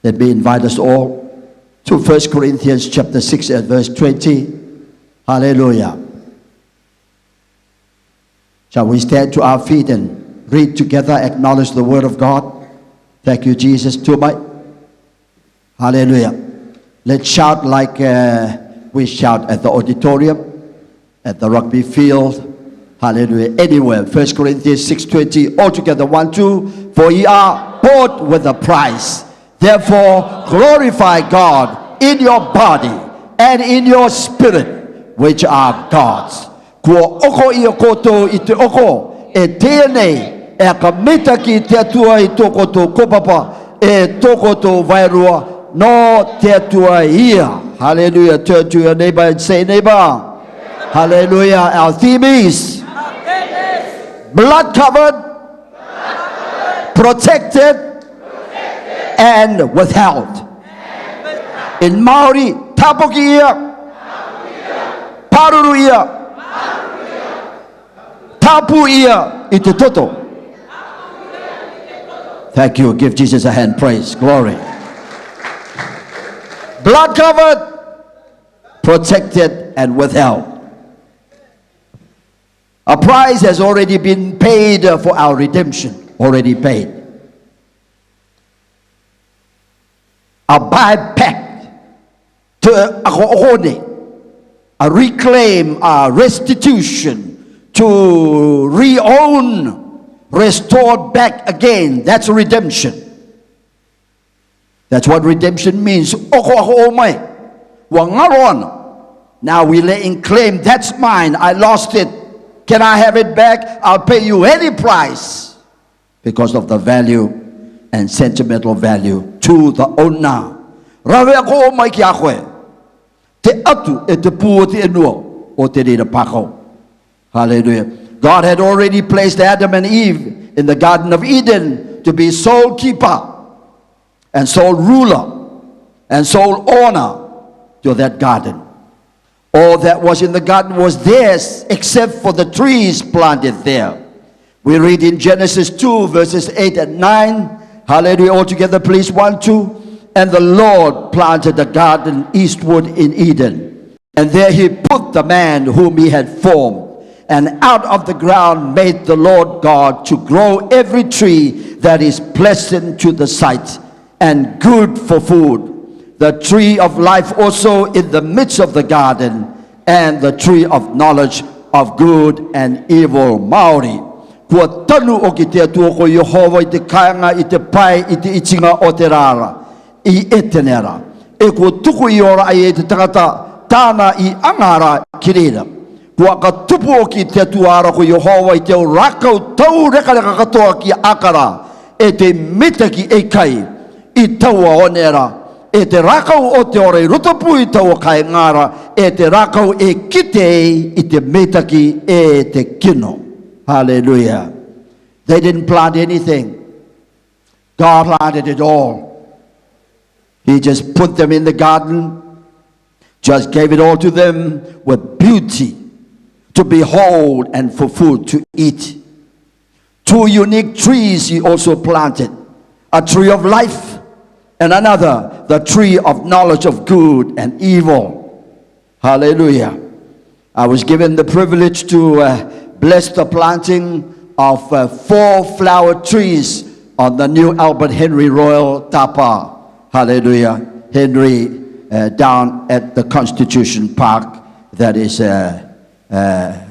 Let me invite us all to 1 Corinthians chapter 6 and verse 20. Hallelujah. Shall we stand to our feet and read together, acknowledge the word of God? Thank you, Jesus. Tutai. Hallelujah. Let's shout like we shout at the auditorium, at the rugby field. Hallelujah. Anywhere. 1 Corinthians 6:20. All together. 1, 2. For ye are bought with a price. Therefore, glorify God in your body and in your spirit, which are God's. Kua okoia kotou I te oko, e teianei, e akameitaki te atua I tō kotou kopapa, e tō kotou vaerua, no te Tapokiia. Hallelujah. Turn to your neighbor and say, neighbor. Yeah. Hallelujah. Our theme is blood covered, protected, and withheld. In Maori, Tapokiia, paruruia, tapuia I te Toto. Thank you. Give Jesus a hand. Praise. Glory. Blood covered, protected, and withheld. A price has already been paid for our redemption. Already paid. A buyback to a reclaim, a restitution, to re-own, restored back again. That's redemption. That's what redemption means. Now we lay in claim, that's mine, I lost it. Can I have it back? I'll pay you any price because of the value and sentimental value to the owner. Hallelujah. God had already placed Adam and Eve in the Garden of Eden to be sole keeper and sole ruler and sole owner to that garden. All that was in the garden was theirs except for the trees planted there. We read in Genesis 2 verses 8 and 9. Hallelujah. All together please. 1, 2. And the Lord planted a garden eastward in Eden, and there he put the man whom he had formed. And out of the ground made the Lord God to grow every tree that is pleasant to the sight and good for food, the tree of life also in the midst of the garden, and the tree of knowledge of good and evil. Maori, kua tanu o ki te atua ko Yehova I te kainga I te pai I te itinga o te rara I etenera, e kua tuku I ora ai e te tangata tāna I angara kirera. Kua ka tupu o ki te atua ko Yehova I te o rakau tau reka katoa ki akara, e te mitaki e kai I taua onera, e te rakau o te ore rutapui taua kai ngara, e te rakau e kite I te metaki e te kino. Hallelujah. They didn't plant anything. God planted it all. He just put them in the garden, just gave it all to them with beauty to behold and for food to eat. 2 unique trees he also planted, a tree of life and another, the tree of knowledge of good and evil. Hallelujah. I was given the privilege to bless the planting of 4 flower trees on the new Albert Henry Royal Tapa. Hallelujah. Henry down at the Constitution Park, that is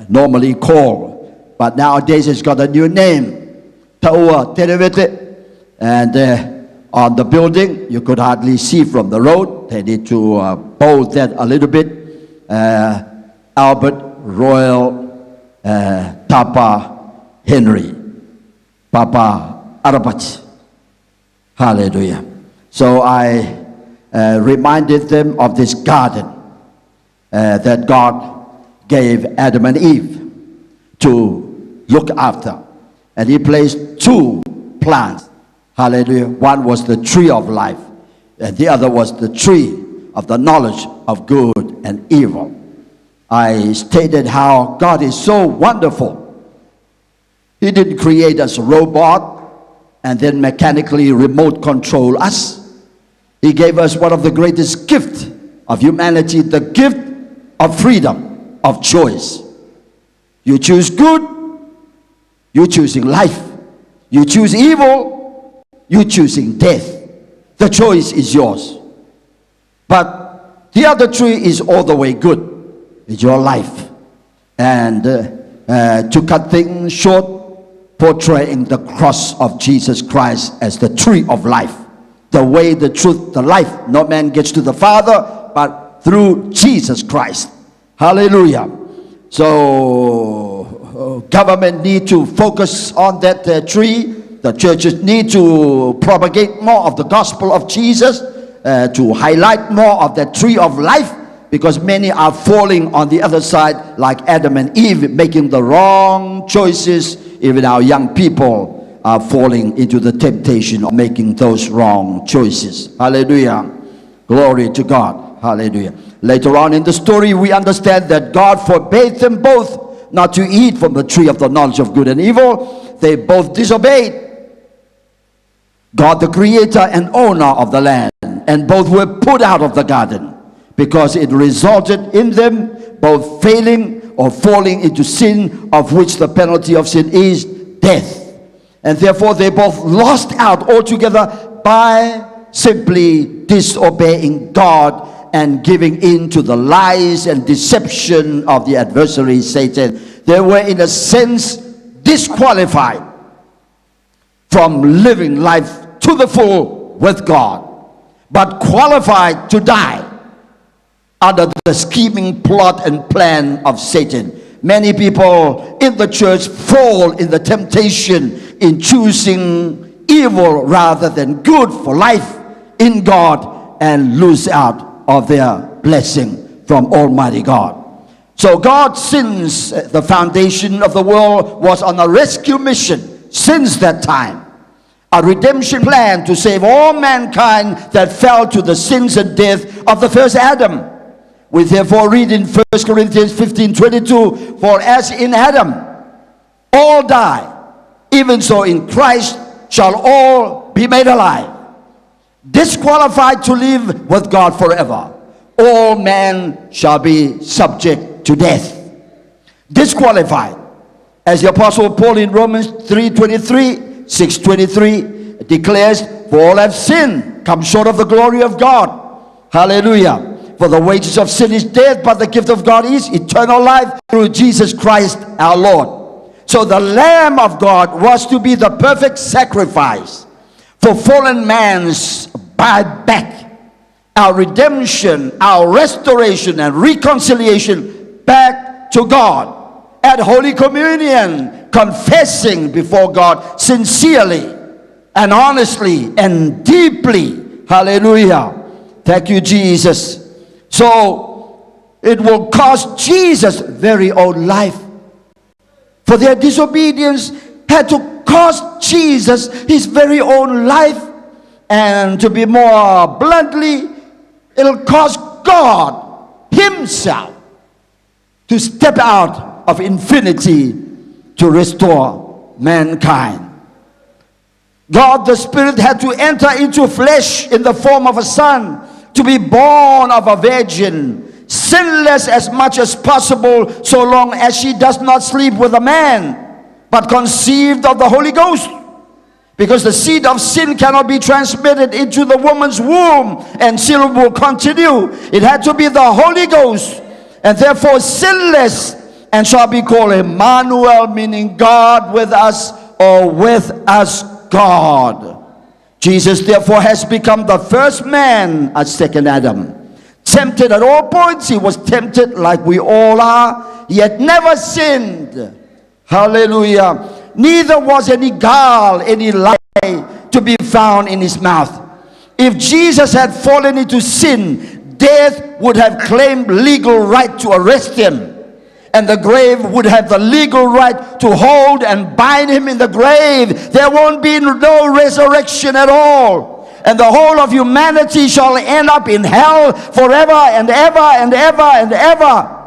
normally called, but nowadays it's got a new name, Taua Terevete. And on the building you could hardly see from the road. They need to bold that a little bit. Albert Royal Tapa Henry Papa Arapat. Hallelujah. So I reminded them of this garden that God gave Adam and Eve to look after, and he placed 2 plants. Hallelujah. One was the tree of life, and the other was the tree of the knowledge of good and evil. I stated how God is so wonderful. He didn't create us a robot and then mechanically remote control us. He gave us one of the greatest gifts of humanity, the gift of freedom, of choice. You choose good, you're choosing life. You choose evil, you're choosing death. The choice is yours. But the other tree is all the way good. It's your life. And to cut things short, portraying the cross of Jesus Christ as the tree of life. The way, the truth, the life. No man gets to the Father but through Jesus Christ. Hallelujah. So government need to focus on that tree. The churches need to propagate more of the gospel of Jesus, to highlight more of that tree of life, because many are falling on the other side like Adam and Eve, making the wrong choices. Even our young people are falling into the temptation of making those wrong choices. Hallelujah. Glory to God. Hallelujah. Later on in the story, we understand that God forbade them both not to eat from the tree of the knowledge of good and evil. They both disobeyed God, the creator and owner of the land, and both were put out of the garden because it resulted in them both failing or falling into sin, of which the penalty of sin is death. And therefore they both lost out altogether by simply disobeying God and giving in to the lies and deception of the adversary Satan. They were in a sense disqualified from living life to the full with God, but qualified to die under the scheming plot and plan of Satan. Many people in the church fall in the temptation in choosing evil rather than good for life in God, and lose out of their blessing from Almighty God. So God, since the foundation of the world, was on a rescue mission since that time. A redemption plan to save all mankind that fell to the sins and death of the first Adam. We therefore read in 1 Corinthians 15:22, for as in Adam all die, even so in Christ shall all be made alive. Disqualified to live with God forever. All men shall be subject to death. Disqualified. As the Apostle Paul in Romans 3:23, 6:23 declares, for all have sinned, come short of the glory of God. Hallelujah. For the wages of sin is death, but the gift of God is eternal life through Jesus Christ our Lord. So the Lamb of God was to be the perfect sacrifice for fallen man's buyback, our redemption, our restoration and reconciliation back to God. At Holy Communion, confessing before God sincerely and honestly and deeply. Hallelujah. Thank you, Jesus. So it will cost Jesus' very own life. For their disobedience had to cost Jesus his very own life. And to be more bluntly, it'll cost God himself to step out of infinity to restore mankind. God the Spirit had to enter into flesh in the form of a son, to be born of a virgin, sinless as much as possible, so long as she does not sleep with a man, but conceived of the Holy Ghost. Because the seed of sin cannot be transmitted into the woman's womb and still will continue. It had to be the Holy Ghost, and therefore sinless, and shall be called Emmanuel, meaning God with us, or with us God. Jesus therefore has become the first man, a second Adam. Tempted at all points, he was tempted like we all are, yet never sinned. Hallelujah. Neither was any guile, any lie to be found in his mouth. If Jesus had fallen into sin, death would have claimed legal right to arrest him, and the grave would have the legal right to hold and bind him in the grave. There won't be no resurrection at all, and the whole of humanity shall end up in hell forever and ever and ever and ever.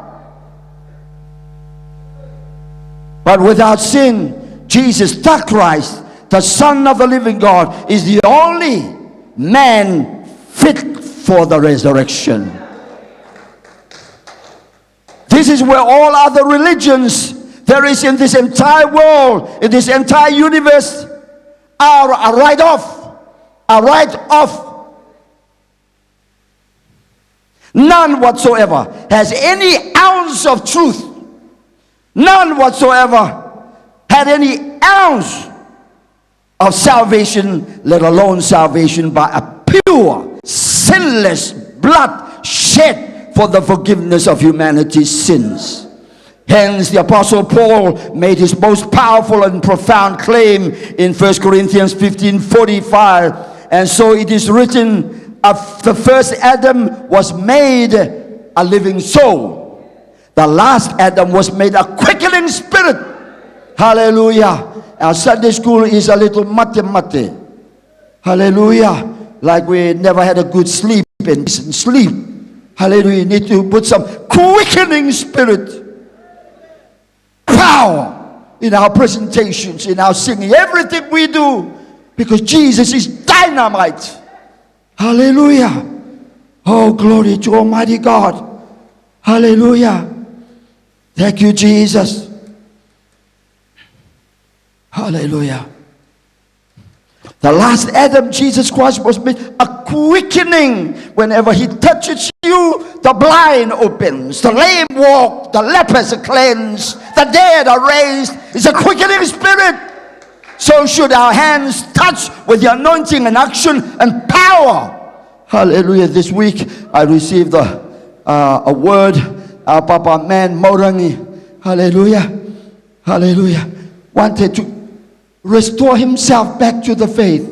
But without sin, Jesus, the Christ, the Son of the living God, is the only man fit for the resurrection. This is where all other religions there is in this entire world, in this entire universe, are a write-off. A write-off. None whatsoever has any ounce of truth. None whatsoever had any ounce of salvation, let alone salvation by a pure, sinless blood shed for the forgiveness of humanity's sins. Hence, the Apostle Paul made his most powerful and profound claim in 1 Corinthians 15:45. And so it is written, of the first Adam was made a living soul. The last Adam was made a quickening spirit. Hallelujah. Our Sunday school is a little mate. Hallelujah. Like we never had a good sleep and sleep. Hallelujah. You need to put some quickening spirit, power in our presentations, in our singing, everything we do, because Jesus is dynamite. Hallelujah. Oh, glory to Almighty God. Hallelujah. Thank you, Jesus. Hallelujah. The last Adam, Jesus Christ, was made a quickening. Whenever he touches you, the blind opens, the lame walk, the lepers are cleansed, the dead are raised. It's a quickening spirit. So should our hands touch with the anointing and action and power. Hallelujah. This week I received a word, our Papa man Morangi. Hallelujah. Hallelujah. Wanted to restore himself back to the faith.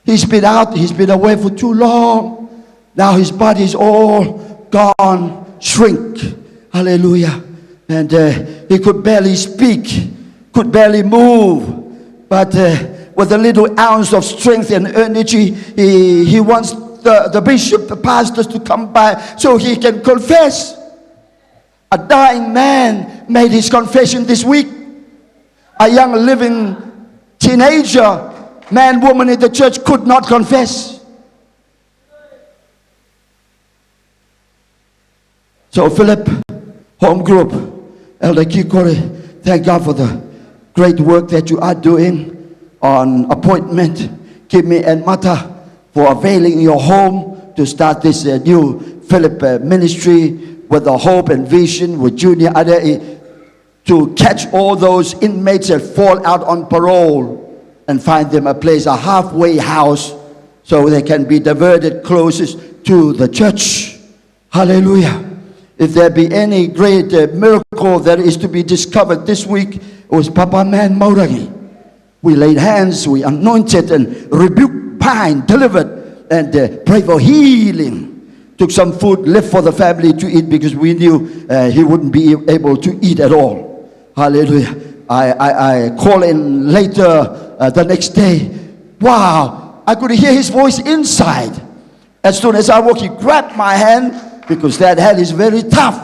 He's been out, he's been away for too long. Now his body is all gone, shrink. Hallelujah. And he could barely speak, could barely move. But with a little ounce of strength and energy, he wants the bishop, the pastors to come by so he can confess. A dying man made his confession this week. A young living teenager, man, woman in the church could not confess. So Philip, home group, Elder Kikore, thank God for the great work that you are doing on appointment. Kimi and Mata for availing your home to start this new Philip ministry with the hope and vision with Junior Ade, to catch all those inmates that fall out on parole and find them a place, a halfway house, so they can be diverted closest to the church. Hallelujah. If there be any great miracle that is to be discovered this week, it was Papa Man Maurangi. We laid hands, we anointed and rebuked pain, delivered, and prayed for healing. Took some food left for the family to eat because we knew he wouldn't be able to eat at all. Hallelujah. I call in later the next day. Wow, I could hear his voice inside. As soon as I walked, he grabbed my hand because that hand is very tough.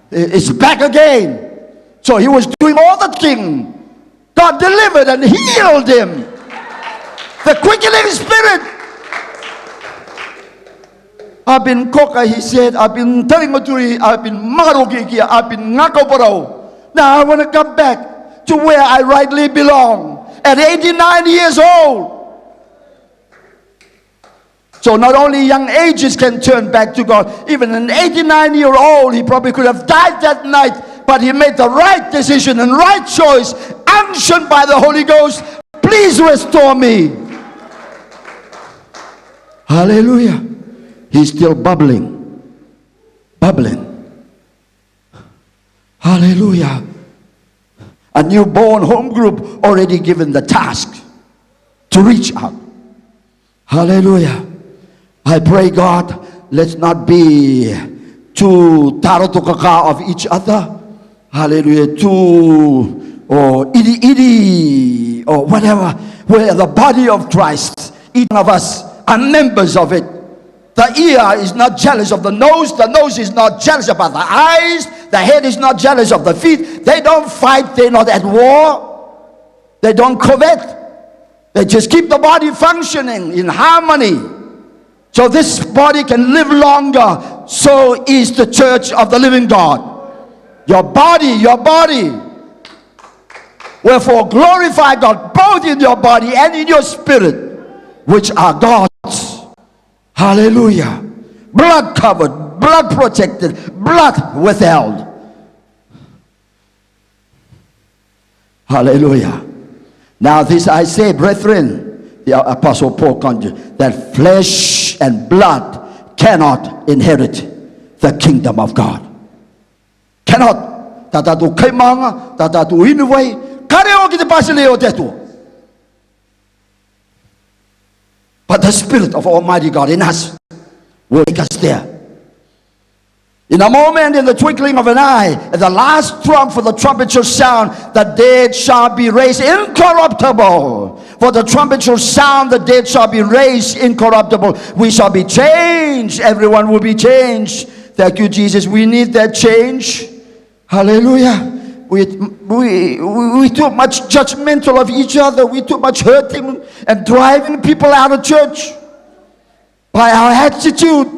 It's back again. So he was doing all the thing. God delivered and healed him. The quickening spirit. I've been koka, he said. I've been telling Maturi. I've been maruki. I've been ngakaparao. Now I want to come back to where I rightly belong. At 89 years old. So not only young ages can turn back to God. Even an 89-year-old, he probably could have died that night. But he made the right decision and right choice. Unctioned by the Holy Ghost. Please restore me. Hallelujah. He's still bubbling. Bubbling. Hallelujah. A newborn home group already given the task to reach out. Hallelujah. I pray, God, let's not be too tarotokaka of each other. Hallelujah. Too idi or whatever. Where the body of Christ, each of us are members of it. The ear is not jealous of the nose is not jealous about the eyes, the head is not jealous of the feet. They don't fight, they're not at war, they don't covet. They just keep the body functioning in harmony. So this body can live longer. So is the church of the living God. Your body. Wherefore glorify God both in your body and in your spirit, which are God's. Hallelujah. Blood covered, blood protected, blood withheld. Hallelujah. Now this I say, brethren, the Apostle Paul conjured, that flesh and blood cannot inherit the kingdom of God. Cannot. Tatatu kaimanga, tatatu inuway, kareo kita pasileo tetu. But the Spirit of Almighty God in us will take us there. In a moment, in the twinkling of an eye, at the last trump for the trumpet shall sound, the dead shall be raised incorruptible. For the trumpet shall sound, the dead shall be raised incorruptible. We shall be changed. Everyone will be changed. Thank you, Jesus. We need that change. Hallelujah. We too much judgmental of each other. We too much hurting and driving people out of church by our attitude.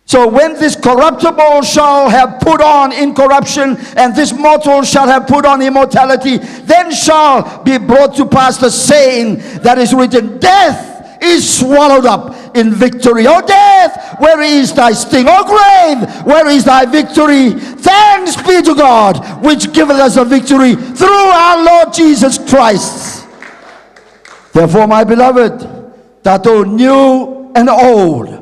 So when this corruptible shall have put on incorruption, and this mortal shall have put on immortality, then shall be brought to pass the saying that is written, death is swallowed up in victory. O death, where is thy sting? O grave, where is thy victory? Thanks be to God, which giveth us a victory through our Lord Jesus Christ. Therefore, my beloved, Toto, new and old,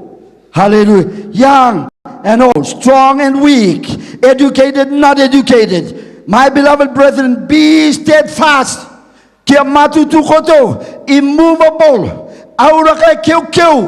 hallelujah, young and old, strong and weak, educated, not educated, my beloved brethren, be steadfast, kia matu tu kotou, immovable, aura kai kiu,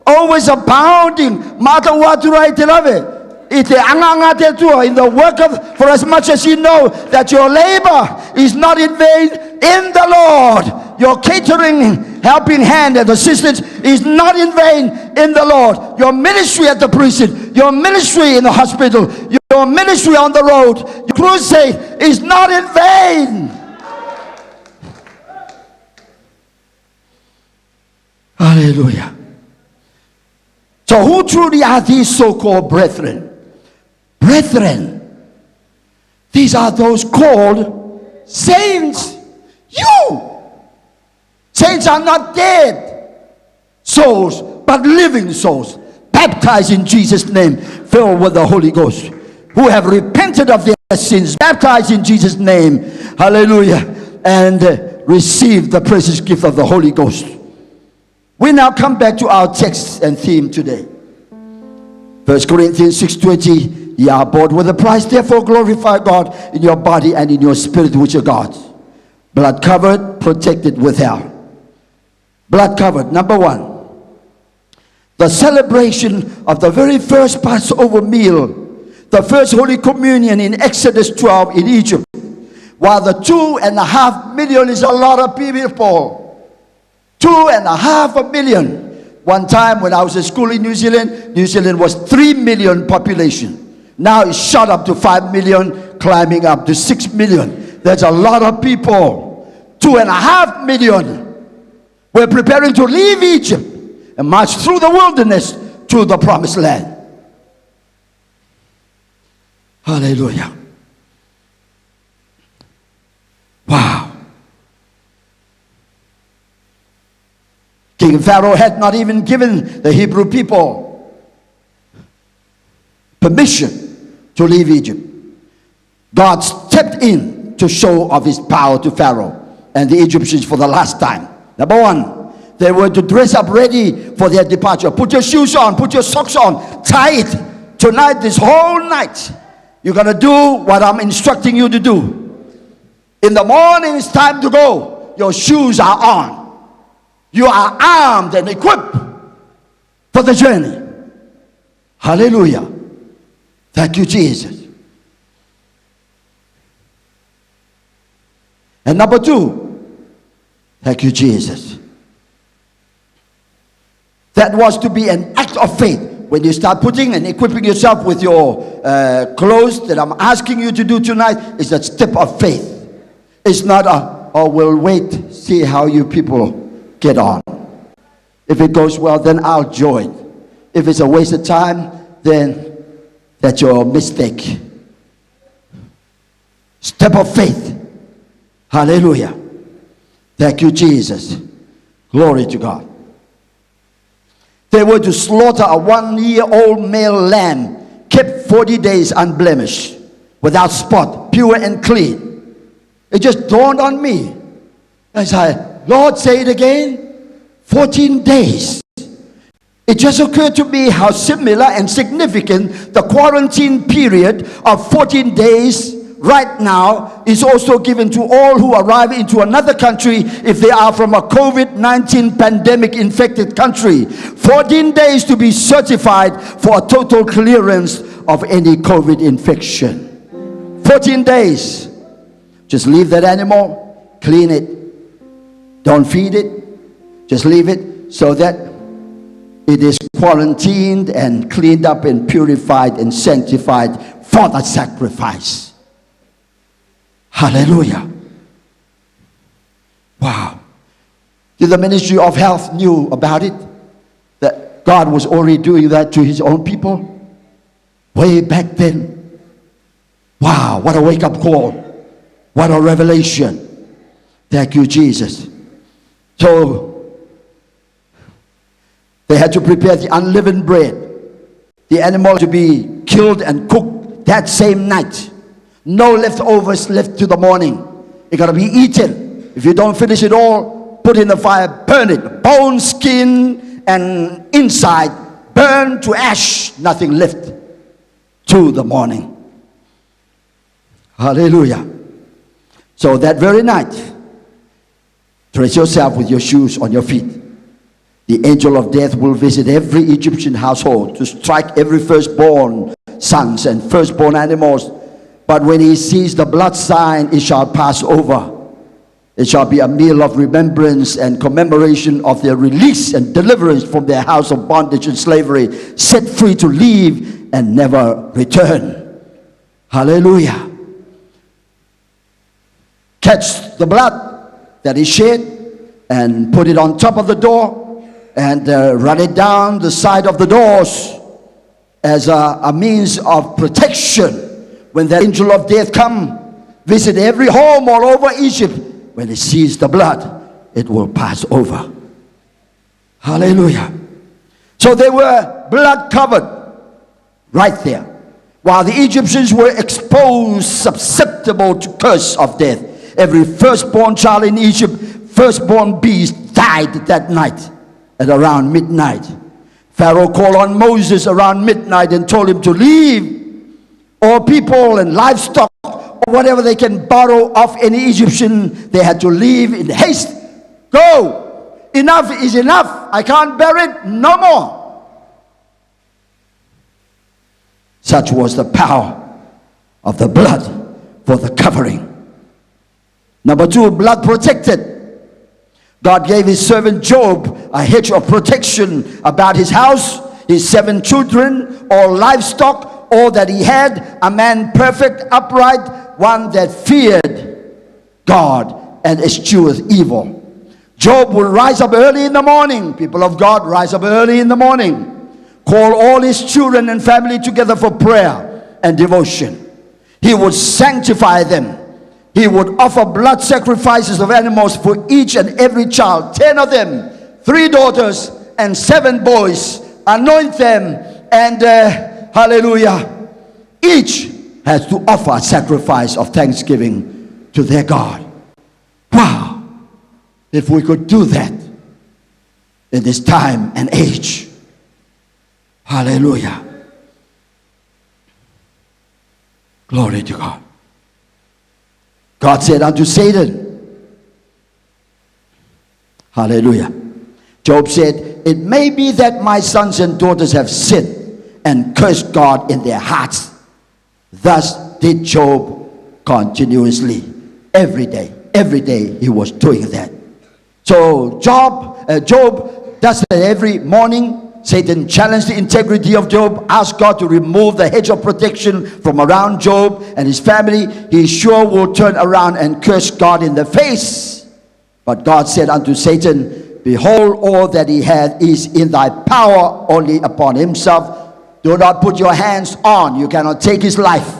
always abounding, mata waturai te lave, ite anganga te tua, in the work of, for as much as you know that your labor is not in vain in the Lord. Your catering, helping hand and assistance is not in vain in the Lord. Your ministry at the prison, your ministry in the hospital, your ministry on the road, your crusade is not in vain. Hallelujah. So who truly are these so-called brethren? Brethren, these are those called saints. You! Saints are not dead souls, but living souls, baptized in Jesus' name, filled with the Holy Ghost, who have repented of their sins, baptized in Jesus' name, hallelujah, and received the precious gift of the Holy Ghost. We now come back to our text and theme today. 1 Corinthians 6:20, ye are bought with a price, therefore glorify God in your body and in your spirit, which are God's. Blood covered, protected, withheld. Blood covered. Number one, the celebration of the very first Passover meal, the first Holy Communion in Exodus 12 in Egypt. While the 2.5 million is a lot of people. 2.5 million. One time when I was at school in New Zealand was 3 million population. Now it's shot up to 5 million, climbing up to 6 million. There's a lot of people. 2.5 million. We're preparing to leave Egypt and march through the wilderness to the promised land. Hallelujah. Wow. King Pharaoh had not even given the Hebrew people permission to leave Egypt. God stepped in to show of his power to Pharaoh and the Egyptians for the last time. Number one, they were to dress up ready for their departure. Put your shoes on, put your socks on, tie it. Tonight, this whole night, you're going to do what I'm instructing you to do. In the morning, it's time to go. Your shoes are on. You are armed and equipped for the journey. Hallelujah. Thank you, Jesus. And number two, thank you, Jesus. That was to be an act of faith. When you start putting and equipping yourself with your clothes that I'm asking you to do tonight, is a step of faith. It's not a, oh, we'll wait, see how you people get on. If it goes well, then I'll join. If it's a waste of time, then that's your mistake. Step of faith. Hallelujah. Thank you, Jesus. Glory to God. They were to slaughter a 1-year-old male lamb, kept 40 days unblemished, without spot, pure and clean. It just dawned on me. I said, Lord, say it again. 14 days. It just occurred to me how similar and significant the quarantine period of 14 days right now is also given to all who arrive into another country if they are from a COVID-19 pandemic infected country. 14 days to be certified for a total clearance of any COVID infection. 14 days. Just leave that animal, clean it. Don't feed it. Just leave it so that it is quarantined and cleaned up and purified and sanctified for the sacrifice. Hallelujah. Wow. Did the Ministry of Health knew about it? That God was already doing that to his own people? Way back then. Wow, what a wake-up call. What a revelation. Thank you, Jesus. So, they had to prepare the unleavened bread. The animal to be killed and cooked that same night. No leftovers left to the morning. It got to be eaten. If you don't finish it all, put in the fire, burn it. Bone, skin, and inside, burn to ash. Nothing left to the morning. Hallelujah. So that very night, dress yourself with your shoes on your feet. The angel of death will visit every Egyptian household to strike every firstborn sons and firstborn animals. But when he sees the blood sign, it shall pass over. It shall be a meal of remembrance and commemoration of their release and deliverance from their house of bondage and slavery, set free to leave and never return. Hallelujah. Catch the blood that is shed and put it on top of the door and run it down the side of the doors as a means of protection. When the angel of death come, visit every home all over Egypt, when it sees the blood, it will pass over. Hallelujah. So they were blood covered right there. While the Egyptians were exposed, susceptible to curse of death. Every firstborn child in Egypt, firstborn beast, died that night at around midnight. Pharaoh called on Moses around midnight and told him to leave all people and livestock or whatever they can borrow off any Egyptian. They had to leave in haste. Go! Enough is enough. I can't bear it no more. Such was the power of the blood for the covering. Number 2, blood protected. God gave his servant Job a hedge of protection about his house, his 7 children, all livestock, all that he had, a man perfect, upright, one that feared God and escheweth evil. Job will rise up early in the morning. People of God, rise up early in the morning. Call all his children and family together for prayer and devotion. He would sanctify them. He would offer blood sacrifices of animals for each and every child. 10 of them, 3 daughters and 7 boys. Anoint them and hallelujah. Each has to offer a sacrifice of thanksgiving to their God. Wow. If we could do that in this time and age. Hallelujah. Glory to God. God said unto Satan, hallelujah. Job said, it may be that my sons and daughters have sinned and cursed God in their hearts. Thus did Job continuously. Every day he was doing that. So Job does that every morning. Satan challenged the integrity of Job, asked God to remove the hedge of protection from around Job and his family. He sure will turn around and curse God in the face. But God said unto Satan, Behold, all that he had is in thy power, only upon himself do not put your hands on. You cannot take his life.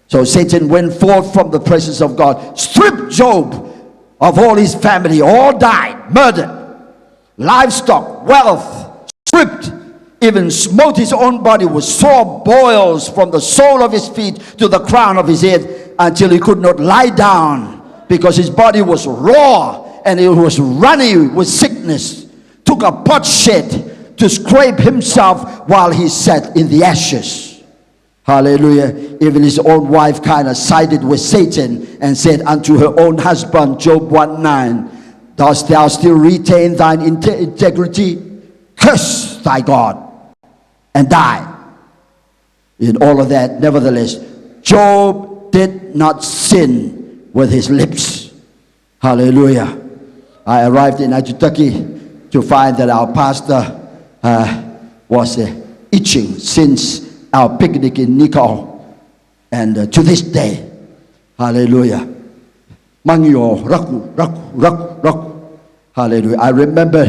So Satan went forth from the presence of God, stripped Job of all his family, all died, murdered, livestock, wealth, stripped, even smote his own body with sore boils from the sole of his feet to the crown of his head, until he could not lie down, because his body was raw and it was runny with sickness. Took a potsherd to scrape himself while he sat in the ashes. Hallelujah. Even his own wife kind of sided with Satan and said unto her own husband, Job 1:9, dost thou still retain thine integrity? Curse thy God and die. In all of that, nevertheless, Job did not sin with his lips. Hallelujah. I arrived in Atua to find that our pastor was itching since our picnic in Nikau, and to this day, hallelujah, mangyo raku raku raku raku, hallelujah. I remember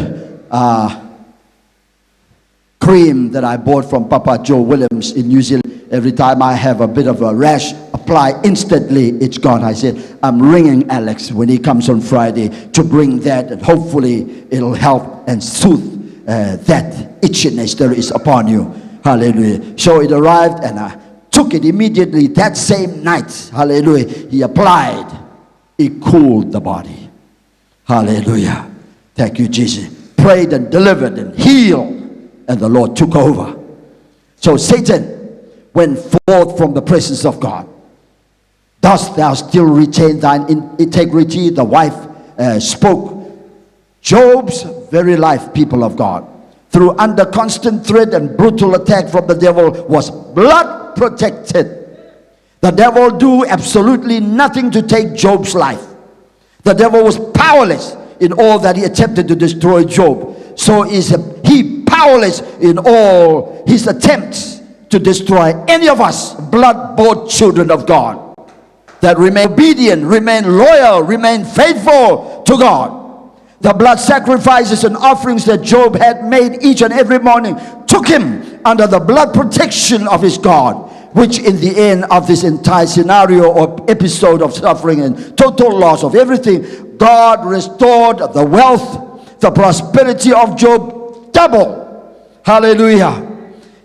cream that I bought from Papa Joe Williams in New Zealand. Every time I have a bit of a rash, apply instantly, it's gone. I said, I'm ringing Alex when he comes on Friday to bring that, and hopefully it'll help and soothe that itchiness that is upon you. Hallelujah. So it arrived and I took it immediately that same night. Hallelujah. He applied. It cooled the body. Hallelujah. Thank you, Jesus. Prayed and delivered and healed, and the Lord took over. So Satan went forth from the presence of God. Dost thou still retain thine integrity? The wife spoke. Job's very life, people of God, through under constant threat and brutal attack from the devil, was blood protected. The devil do absolutely nothing to take Job's life. The devil was powerless in all that he attempted to destroy Job. So is he powerless in all his attempts to destroy any of us blood-bought children of God that remain obedient, remain loyal, remain faithful to God. The blood sacrifices and offerings that Job had made each and every morning took him under the blood protection of his God, which in the end of this entire scenario or episode of suffering and total loss of everything, God restored the wealth, the prosperity of Job double. Hallelujah.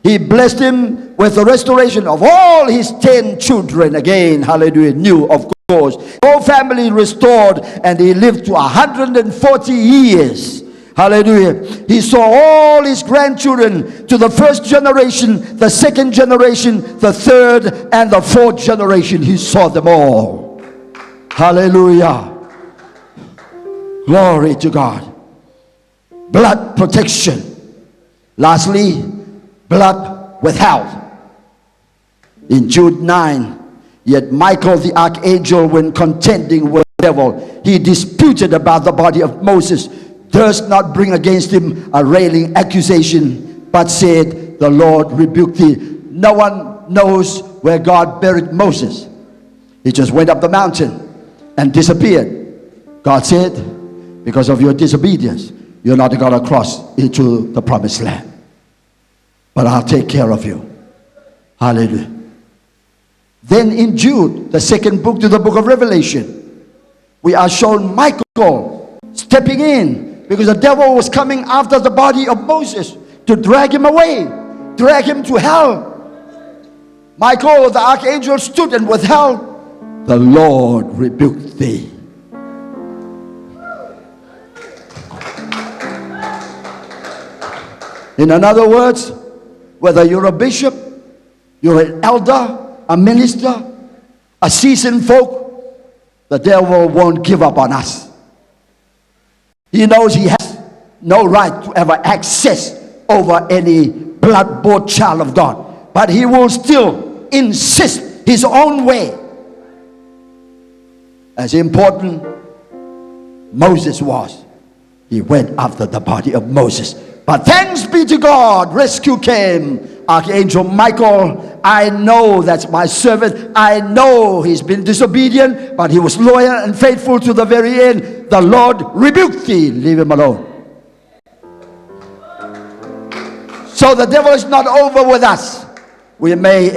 He blessed him with the restoration of all his 10 children again. Hallelujah. New, of course. Whole family restored, and he lived to 140 years. Hallelujah. He saw all his grandchildren to the first generation, the second generation, the third, and the fourth generation. He saw them all. Hallelujah. Glory to God. Blood protection. Lastly, blood withheld. In Jude 9, yet Michael the archangel, when contending with the devil, he disputed about the body of Moses, durst not bring against him a railing accusation, but said, the Lord rebuked thee. No one knows where God buried Moses. He just went up the mountain and disappeared. God said, because of your disobedience, you're not going to cross into the promised land. But I'll take care of you. Hallelujah. Then in Jude, the second book to the book of Revelation, we are shown Michael stepping in, because the devil was coming after the body of Moses to drag him away, drag him to hell. Michael, the archangel, stood and withheld. The Lord rebuked thee. In other words, whether you're a bishop, you're an elder, a minister, a seasoned folk, the devil won't give up on us. He knows he has no right to ever access over any blood-bought child of God, but he will still insist his own way. As important Moses was, he went after the body of Moses. But thanks be to God, rescue came. Archangel Michael, I know that's my servant. I know he's been disobedient, but he was loyal and faithful to the very end. The Lord rebuked thee. Leave him alone. So the devil is not over with us. We may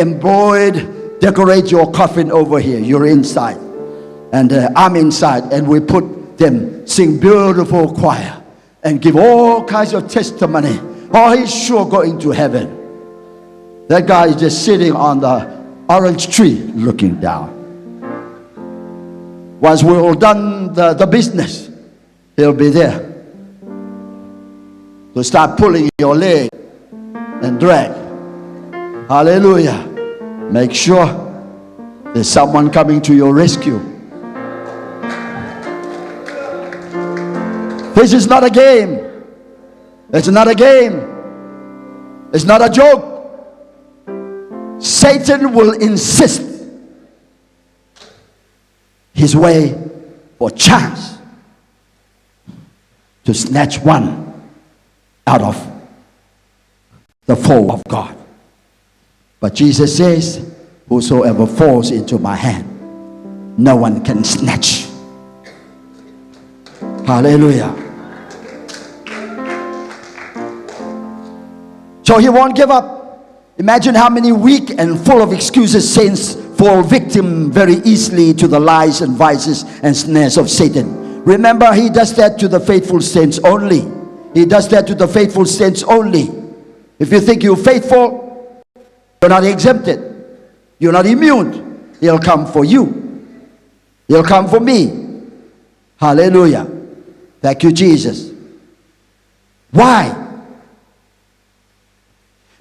decorate your coffin over here. You're inside. And I'm inside. And we put them, sing beautiful choir. And give all kinds of testimony. Oh, he's sure going to heaven. That guy is just sitting on the orange tree looking down. Once we're all done the business, he'll be there to start pulling your leg and drag. Hallelujah. Make sure there's someone coming to your rescue. This is not a game. It's not a game. It's not a joke. Satan will insist his way for chance to snatch one out of the fold of God. But Jesus says, whosoever falls into my hand, no one can snatch. Hallelujah. So he won't give up. Imagine how many weak and full of excuses saints fall victim very easily to the lies and vices and snares of Satan. Remember, he does that to the faithful saints only. He does that to the faithful saints only. If you think you're faithful, you're not exempted. You're not immune. He'll come for you. He'll come for me. Hallelujah. Thank you, Jesus. Why?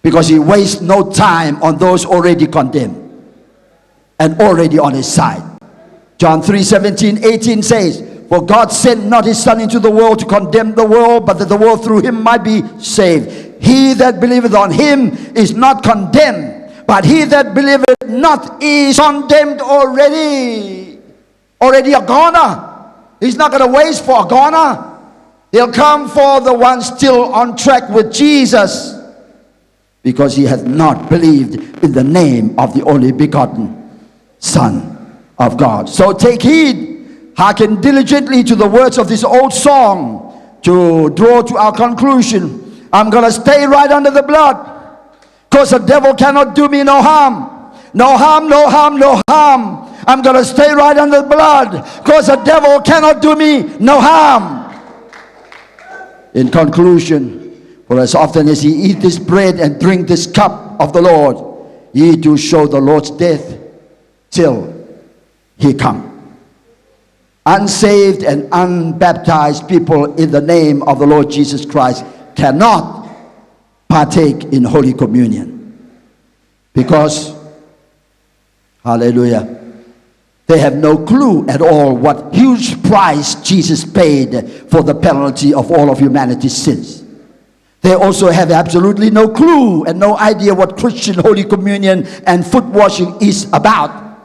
Because he wastes no time on those already condemned and already on his side. John 3:17-18 says, for God sent not his Son into the world to condemn the world, but that the world through him might be saved. He that believeth on him is not condemned, but he that believeth not is condemned already. Already a goner. He's not going to waste for a goner. He'll come for the one still on track with Jesus, because he hath not believed in the name of the only begotten Son of God. So take heed, hearken diligently to the words of this old song to draw to our conclusion. I'm going to stay right under the blood, because the devil cannot do me no harm. No harm, no harm, no harm. I'm going to stay right under the blood, because the devil cannot do me no harm. In conclusion, for as often as ye eat this bread and drink this cup of the Lord, ye do show the Lord's death till he come. Unsaved and unbaptized people in the name of the Lord Jesus Christ cannot partake in Holy Communion, because, hallelujah, they have no clue at all what huge price Jesus paid for the penalty of all of humanity's sins. They also have absolutely no clue and no idea what Christian Holy Communion and foot washing is about,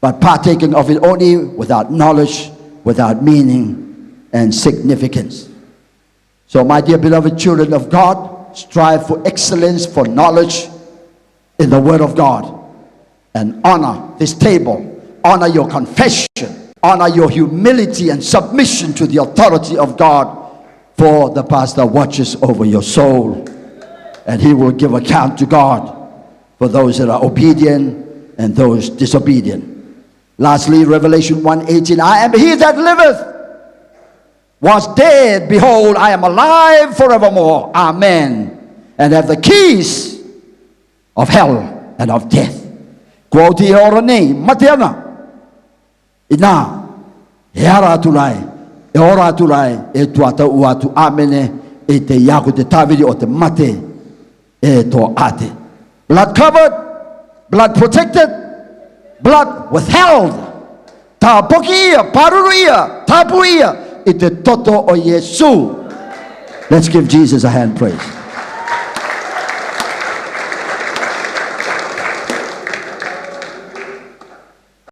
but partaking of it only without knowledge, without meaning and significance. So my dear beloved children of God, strive for excellence, for knowledge in the Word of God, and honor this table, honor your confession, honor your humility and submission to the authority of God. For the pastor watches over your soul, and he will give account to God for those that are obedient and those disobedient. Lastly, Revelation 1:18, I am he that liveth, was dead, behold, I am alive forevermore. Amen. And have the keys of hell and of death. Quoti orane, matiana, ina, heara tulai. E ora tulai e tuata uatu amene e te yaku te taviri o te mate e to ate. Blood covered, blood protected, blood withheld. Tapokiia, paruruia, tapuia e te Toto o Yesu. Let's give Jesus a hand praise.